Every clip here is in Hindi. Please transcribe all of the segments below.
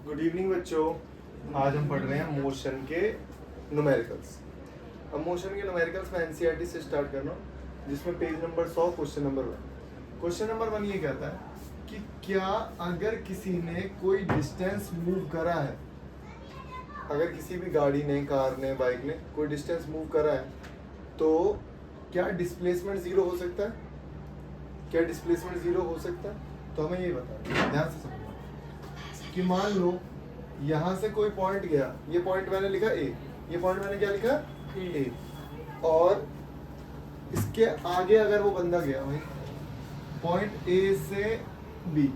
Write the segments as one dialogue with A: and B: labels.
A: गुड इवनिंग बच्चों। आज हम पढ़ रहे हैं मोशन के न्यूमेरिकल्स। अब मोशन के न्यूमेरिकल्स में एनसीईआरटी से स्टार्ट करना, जिसमें page number 100 question number 1। Question number 1 ये कहता है कि क्या अगर किसी ने कोई डिस्टेंस मूव करा है, अगर किसी भी गाड़ी ने, कार ने, बाइक ने कोई डिस्टेंस मूव करा है, तो क्या डिस्प्लेसमेंट जीरो हो सकता है? क्या डिस्प्लेसमेंट जीरो हो सकता है? तो हमें ये बताओ, ध्यान से समझो कि मान लो यहाँ से कोई पॉइंट गया, ये पॉइंट मैंने लिखा ए, ये पॉइंट मैंने क्या लिखा ए, और इसके आगे अगर वो बंदा गया भाई पॉइंट ए से बी,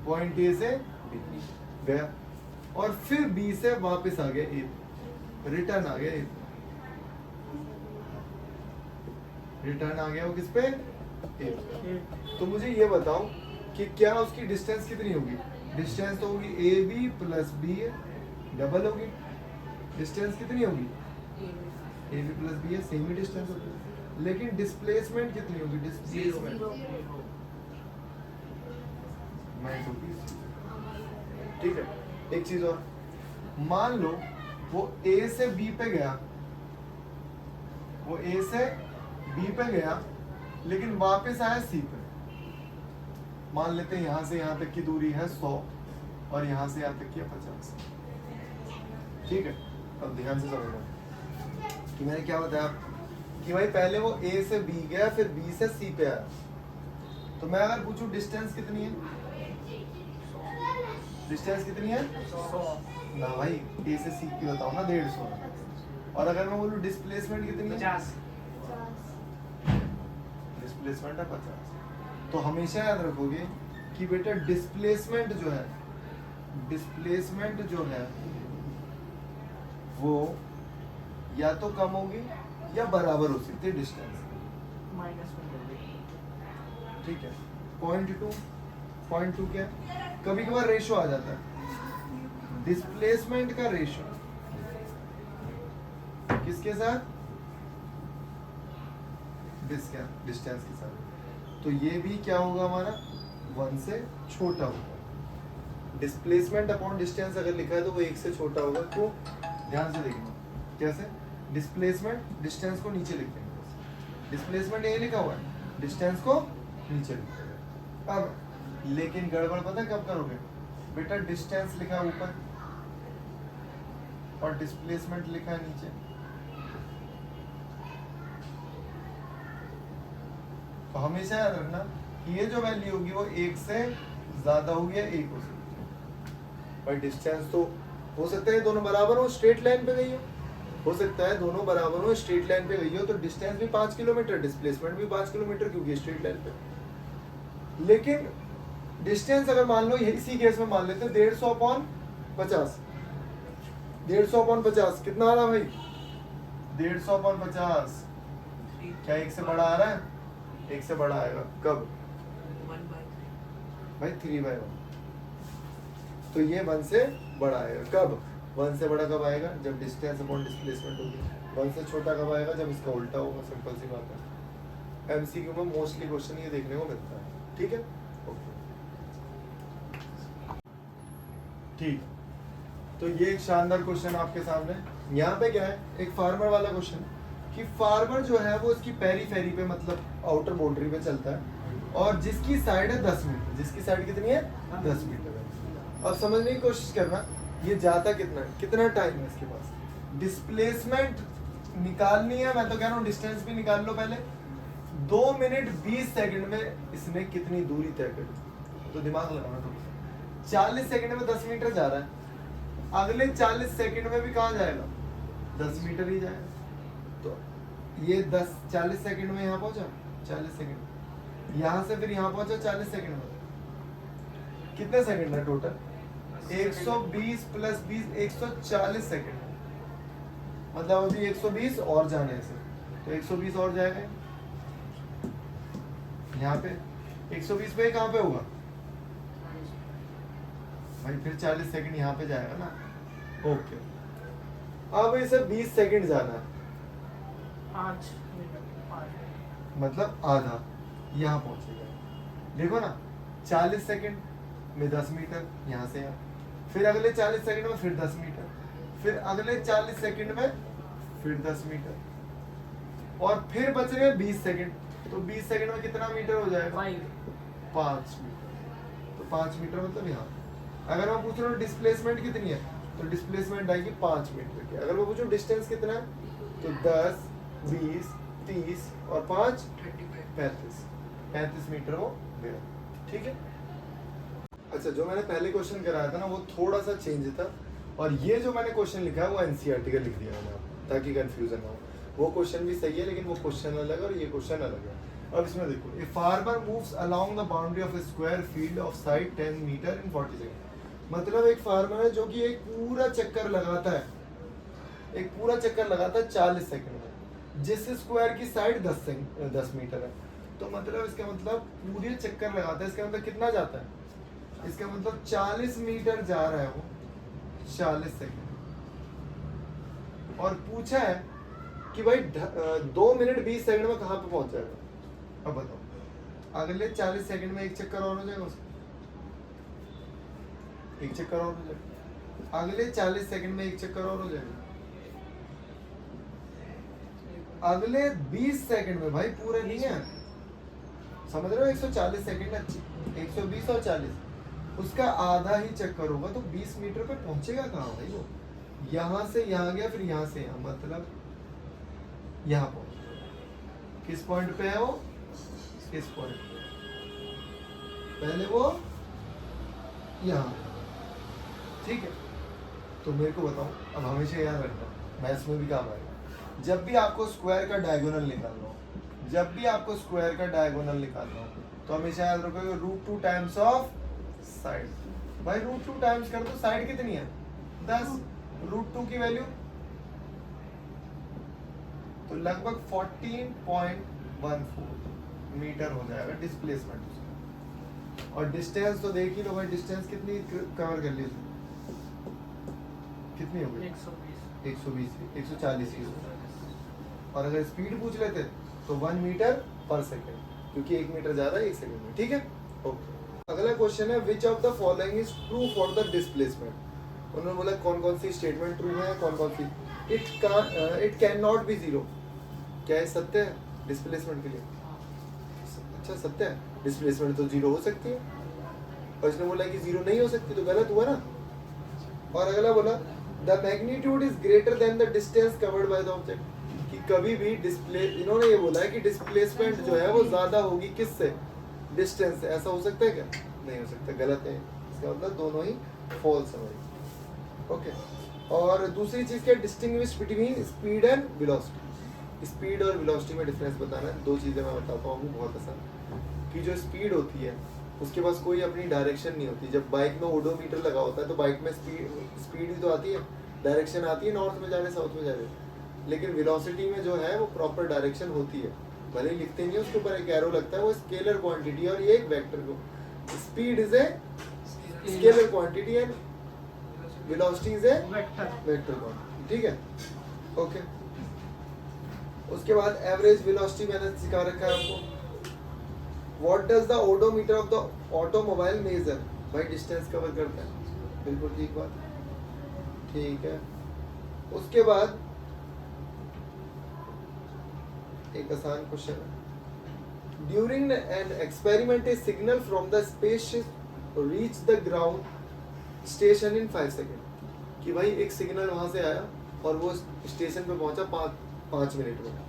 A: पॉइंट ए से बी गया और फिर बी से वापस आ गया ए, रिटर्न आ गया ए, रिटर्न आ गया वो किस पे ए। तो मुझे ये बताओ कि क्या उसकी डिस्टेंस कितनी होगी? डिस्टेंस तो होगी A B plus B double होगी। डिस्टेंस कितनी होगी? ए बी प्लस बी है, सेम ही डिस्टेंस होगी, लेकिन डिस्प्लेसमेंट कितनी होगी? डिस्प्लेसमेंट ठीक है। एक चीज और, मान लो वो ए से बी पे गया, वो ए से बी पे गया लेकिन वापस आया सी पे। मान लेते हैं यहाँ से यहाँ तक की दूरी है 100 और यहाँ से यहाँ तक की है 50। ठीक है, अब ध्यान से समझना कि मैंने क्या बताया कि भाई पहले वो ए से बी गया, फिर बी से सी पे आया। तो मैं अगर पूछूं डिस्टेंस कितनी है, डिस्टेंस कितनी है? 100 ना भाई, ए से सी की बताओ ना, 150। और अगर मैं बोलूं डिस्प्लेसमेंट कितनी है? 50। डिस्प्लेसमेंट है 50। तो हमेशा याद रखोगे कि बेटा डिस्प्लेसमेंट जो है, डिस्प्लेसमेंट जो है वो या तो कम होगी या बराबर हो सकती है डिस्टेंस माइनस में। ठीक है, 0.2 क्या है? कभी कभार रेशो आ जाता है, डिस्प्लेसमेंट का रेशो किसके साथ? डिस्टेंस के साथ। तो ये भी क्या होगा हमारा? 1 से छोटा होगा। डिस्प्लेसमेंट अपॉन डिस्टेंस अगर लिखा है तो वो 1 से छोटा होगा। क्यों? ध्यान से देखना कैसे। डिस्प्लेसमेंट डिस्टेंस को नीचे लिख देंगे, डिस्प्लेसमेंट ये लिखा हुआ है, डिस्टेंस को नीचे लिख देंगे। अब लेकिन गड़बड़ पता है कब करोगे? बेटा डिस्टेंस लिखा है ऊपर और डिस्प्लेसमेंट लिखा है नीचे, तो हमेशा याद रखना कि ये जो वैल्यू होगी वो 1 से ज्यादा होगी या 1 हो सकती है। भाई डिस्टेंस तो हो सकता है दोनों बराबर हो, स्ट्रेट लाइन पे गई हो सकता है दोनों बराबर हो, स्ट्रेट लाइन पे गई हो, तो डिस्टेंस भी 5 किलोमीटर, डिस्प्लेसमेंट भी 5 किलोमीटर, क्योंकि स्ट्रेट लाइन पे। लेकिन डिस्टेंस अगर मान लो इसी केस में मान लेते 150/50, 150/50 कितना आ रहा भाई? 150/50 क्या 1 से बड़ा आ रहा है? 1 से बड़ा आएगा कब? 1/3 भाई, 3/1। तो ये 1 से बड़ा आएगा कब? 1 से बड़ा कब आएगा? जब डिस्टेंस अपॉन डिस्प्लेसमेंट होगी। 1 से छोटा कब आएगा? जब इसका उल्टा होगा। सिंपल सी बात है, एमसीक्यू में मोस्टली क्वेश्चन ये देखने को मिलता है। ठीक है, ओके ठीक। तो ये एक शानदार क्वेश्चन आपके सामने। यहाँ पे क्या है? एक फार्मर वाला क्वेश्चन कि फार्मर जो है वो इसकी पेरीफेरी पे, मतलब आउटर बाउंड्री पे चलता है और जिसकी साइड है 10 मीटर। जिसकी साइड कितनी है? 10 मीटर है। अब समझने की कोशिश करना ये जाता कितना है, कितना टाइम है इसके पास। डिस्प्लेसमेंट निकालनी है, मैं तो कह रहा हूँ डिस्टेंस भी निकाल लो पहले। 2 मिनट 20 सेकंड में इसने कितनी दूरी तय करी? तो दिमाग लगाना थोड़ा। 40 सेकंड में 10 मीटर जा रहा है, अगले 40 सेकंड में भी कहाँ जाएगा? 10 मीटर ही जाएगा। तो ये 40 सेकंड में यहाँ पहुंचा, 40 सेकंड यहाँ से फिर यहाँ पहुंचा 40 सेकंड में, कितने सेकंड है टोटल? 120 plus 20 140 second. मतलब अभी 120 और जाने से, तो 120 और जाएगा यहाँ पे। 120 पे कहाँ पे होगा भाई? फिर 40 सेकंड यहाँ पे जाएगा ना। ओके, अब इसे 20 सेकंड जाना है, 5 मिनट, मतलब आधा यहाँ पहुंचेगा। देखो ना, 40 सेकंड में 10 मीटर यहाँ से यहाँ, फिर अगले 40 सेकंड में फिर 10 मीटर, फिर अगले 40 सेकंड में फिर 10 मीटर, और फिर बच रहे 20 सेकंड। तो 20 सेकंड में कितना मीटर हो जाएगा? 5 मीटर। तो 5 मीटर मतलब यहाँ। अगर मैं पूछ रहा हूँ डिस्प्लेसमेंट कितनी है, तो डिस्प्लेसमेंट आएगी 5 मीटर की। अगर मैं पूछूं डिस्टेंस कितना है, तो 10, 20, 30 और 5 35 मीटर हो गया। ठीक है। अच्छा, जो मैंने पहले क्वेश्चन कराया था ना वो थोड़ा सा चेंज था, और ये जो मैंने क्वेश्चन लिखा है वो एनसीईआरटी का लिख दिया मैंने, ताकि कंफ्यूजन ना हो। वो क्वेश्चन भी सही है लेकिन वो क्वेश्चन अलग है और ये क्वेश्चन अलग है। अब इसमें देखो, a farmer moves along the boundary of a square field of side 10 metre in 40 second. मतलब एक फार्मर है जो कि एक पूरा चक्कर लगाता है, एक पूरा चक्कर लगाता है 40 सेकंड में, जिस स्क्वायर की साइड 10 मीटर है। तो मतलब इसका मतलब पूरे चक्कर लगाता है, इसका मतलब कितना जाता है, इसका मतलब 40 मीटर जा रहा है वो 40 सेकंड। और पूछा है कि भाई 2 मिनट 20 सेकंड में कहाँ पे पहुंच जाएगा। अब बताओ, अगले 40 सेकंड में एक चक्कर और हो जाएगा उसका, एक चक्कर और हो जाएगा, अगले 40 सेकंड में एक चक्कर और हो जाएगा, अगले 20 सेकंड में भाई पूरे नहीं है, समझ रहे हो। 140 सेकंड है, 120 और 40, उसका आधा ही चक्कर होगा, तो 20 मीटर पे पहुंचेगा कहाँ भाई वो। यहाँ से यहाँ गया, फिर यहाँ से यहाँ, मतलब यहाँ पहुंच। किस पॉइंट पे है वो, इस पॉइंट पे। पहले वो यहाँ, ठीक है। तो मेरे को बताओ, अब हमेशा याद रखना, मैथ्स में भी काम आएगा, जब भी आपको स्क्वायर का डायगोनल निकालना हो, जब भी आपको स्क्वायर का डायगोनल निकालना हो, तो हमेशा याद रखोगे √2 टाइम्स ऑफ साइड। भाई √2 टाइम्स कर दो, साइड कितनी है 10, √2 की वैल्यू तो लगभग 14.14 मीटर हो जाएगा डिस्प्लेसमेंट उसका। और डिस्टेंस तो देख ही लो भाई, डिस्टेंस कितनी कवर कर ली, कितनी हो गई 120 140 की। और अगर स्पीड पूछ लेते तो 1 मीटर पर सेकेंड, क्योंकि 1 मीटर ज्यादा है 1 सेकेंड में। ठीक है, ओके। अगला क्वेश्चन है, which of the following is true for the displacement. उन्होंने बोला कौन कौन सी स्टेटमेंट ट्रू है, कौन कौन सी। It can not be zero, क्या ये सत्य है डिस्प्लेसमेंट के लिए? अच्छा सत्य है, डिस्प्लेसमेंट तो जीरो हो सकती है, और इसने बोला कि जीरो नहीं हो सकती, तो गलत हुआ ना। और अगला बोला the magnitude is greater than the distance covered by the object, कि कभी भी डिस्प्ले, इन्होंने ये बोला है कि डिस्प्लेसमेंट जो है वो ज्यादा होगी किससे, डिस्टेंस से। ऐसा हो सकता है क्या? नहीं हो सकता, गलत है। इसका मतलब दोनों ही फॉल्स है। ओके। और दूसरी चीज क्या, distinguish between speed and velocity. Speed और वेलोसिटी में डिफरेंस बताना है। दो चीजें मैं बताता हूँ बहुत आसान, कि जो स्पीड होती है उसके पास कोई अपनी डायरेक्शन नहीं होती। जब बाइक में ओडोमीटर लगा होता है तो बाइक में स्पीड ही तो आती है, डायरेक्शन आती है, नॉर्थ में जा रहे साउथ में जा रहे। लेकिन वेलोसिटी में जो है वो प्रॉपर डायरेक्शन होती है, भले ही लिखते नहीं है, उसके ऊपर एक एरो लगता है, वो स्केलर क्वांटिटी, और ये एक वेक्टर को। Speed is a scalar quantity and velocity is a vector quantity. ठीक है, ओके। उसके बाद एवरेज वेलोसिटी मैंने सिखा रखा है आपको। What does the odometer of the automobile measure, भाई डिस्टेंस कवर करता है, बिल्कुल ठीक बात, ठीक है। उसके बाद एक आसान क्वेश्चन है, during an experiment A signal from the spaceship reach the ground station in 5 second, कि भाई एक सिग्नल वहां से आया और वो स्टेशन पे पहुंचा 5 मिनट में।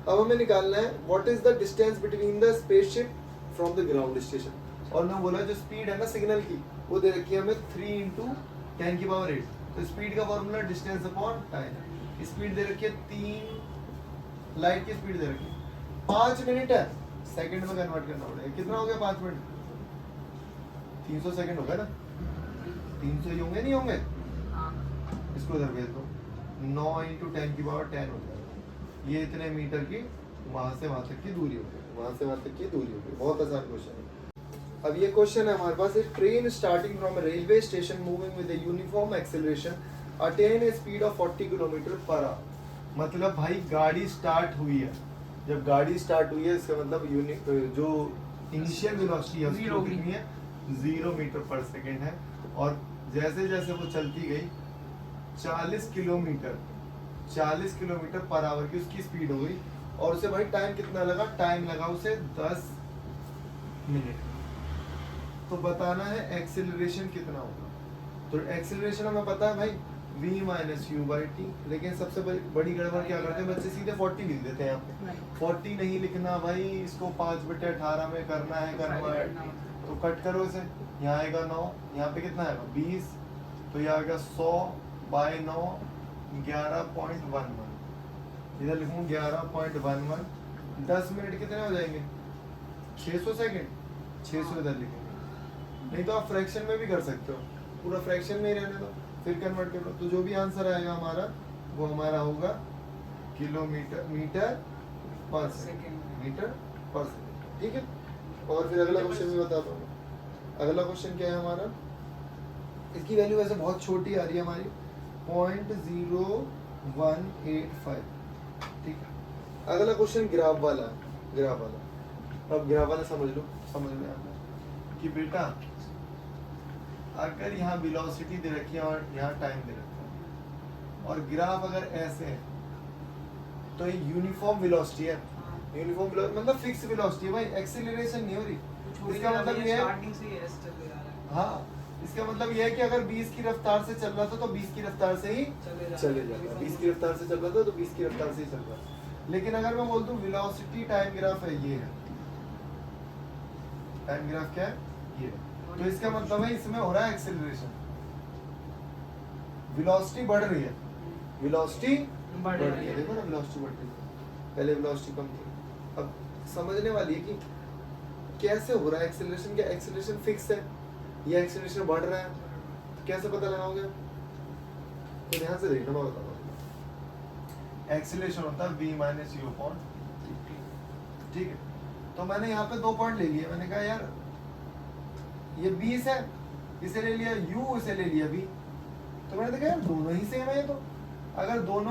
A: अब हमें निकालना है what is the distance between the spaceship from the ground station. और मैं बोला जो स्पीड है ना सिग्नल की, वो दे रखी है हमें 3 × 10⁸। तो स्पीड का formula distance upon time. Speed दे रखी है 3, लाइट की स्पीड दे रखी है 5 मिनट है, सेकंड में कन्वर्ट करना पड़ेगा। कितना हो गया 5 मिनट? 300 सेकंड हो गया ना, 300 ही होंगे, नहीं होंगे? इसको इधर भेज दो, 9 × 10⁻10 हो जाएगा। ये इतने मीटर की वहां से वहां तक की दूरी हो गई, वहां से वहां तक की दूरी हो गई। बहुत आसान क्वेश्चन है। अब ये क्वेश्चन है हमारे पास, train starting from a railway station moving with a uniform acceleration attain a speed of 40 km/h। मतलब भाई गाड़ी स्टार्ट हुई है, जब गाड़ी स्टार्ट हुई है इसका मतलब जो इनिशियल वेलोसिटी है उसकी कितनी है, 0 मीटर पर सेकंड है। और जैसे जैसे वो चलती गई 40 किलोमीटर पर आवर की उसकी स्पीड हो गई, और उसे भाई टाइम कितना लगा, टाइम लगा उसे 10 मिनट। तो बताना है एक्सेलरेशन कितना होगा। तो एक्सेलरेशन हमें पता है भाई v minus you by T, लेकिन सबसे बड़ी गड़बड़ क्या करते हैं बच्चे, सीधे 40 लिख देते हैं यहाँ पे। 40 नहीं लिखना भाई, इसको 5/18 में करना है, तो कट करो इसे, यहाँ आएगा 9, यहाँ पे कितना आएगा 20, तो ये आएगा 100 बाय 9 11.11, इधर लिखूँ 11.11, 10 मिनट कितने हो जाएंगे 600 सेकेंड, 600 इधर लिखेंगे। नहीं तो आप फ्रैक्शन में भी कर सकते हो, पूरा फ्रैक्शन में ही रहने दो, फिर कन्वर्ट करो, तो जो भी आंसर आएगा हमारा वो हमारा होगा मीटर पर सेकेंड, ठीक है। और फिर अगला क्वेश्चन भी बताता हूँ। अगला क्वेश्चन क्या है हमारा, इसकी वैल्यू वैसे बहुत छोटी आ रही है हमारी 0.0185, ठीक है। अगला क्वेश्चन ग्राफ वाला। अब ग्राफ वाला समझ लो, समझ में आता है कि बेटा अगर यहाँ वेलोसिटी दे रखी है और यहाँ टाइम दे रखा है, और ग्राफ अगर ऐसे है तो ये यूनिफॉर्म वेलोसिटी है, यूनिफॉर्म वेलोसिटी मतलब फिक्स वेलोसिटी है भाई, एक्सेलरेशन नहीं हो रही। इसका मतलब ये है, हाँ इसका मतलब ये है कि अगर 20 की रफ्तार से चल रहा था तो 20 की रफ्तार से ही चले जाएगा, 20 की रफ्तार से चल रहा था तो 20 की रफ्तार से ही चल रहा है। लेकिन अगर मैं बोल दूं वेलोसिटी टाइम ग्राफ है, ये है टाइम ग्राफ, क्या है ये, तो इसका मतलब है इसमें हो रहा है एक्सेलरेशन, वेलोसिटी बढ़ रही है, वेलोसिटी बढ़ रही है, देखो ना वेलोसिटी बढ़ रही है, पहले वेलोसिटी कम थी। अब समझने वाली है कि कैसे हो रहा है एक्सेलरेशन, क्या एक्सेलरेशन फिक्स है या एक्सेलरेशन बढ़ रहा है, तो कैसे पता लगाओगे, तो ध्यान से देखना, मैं बताऊंगा। एक्सेलरेशन होता है v minus you upon T, ठीक है। तो मैंने यहाँ पे 2 पॉइंट ले लिए, मैंने कहा यार ये 20 है, इसे ले लिया u, इसे ले लिया v, तो मैंने देखा यार दोनों ही सेम है ये, तो अगर दोनों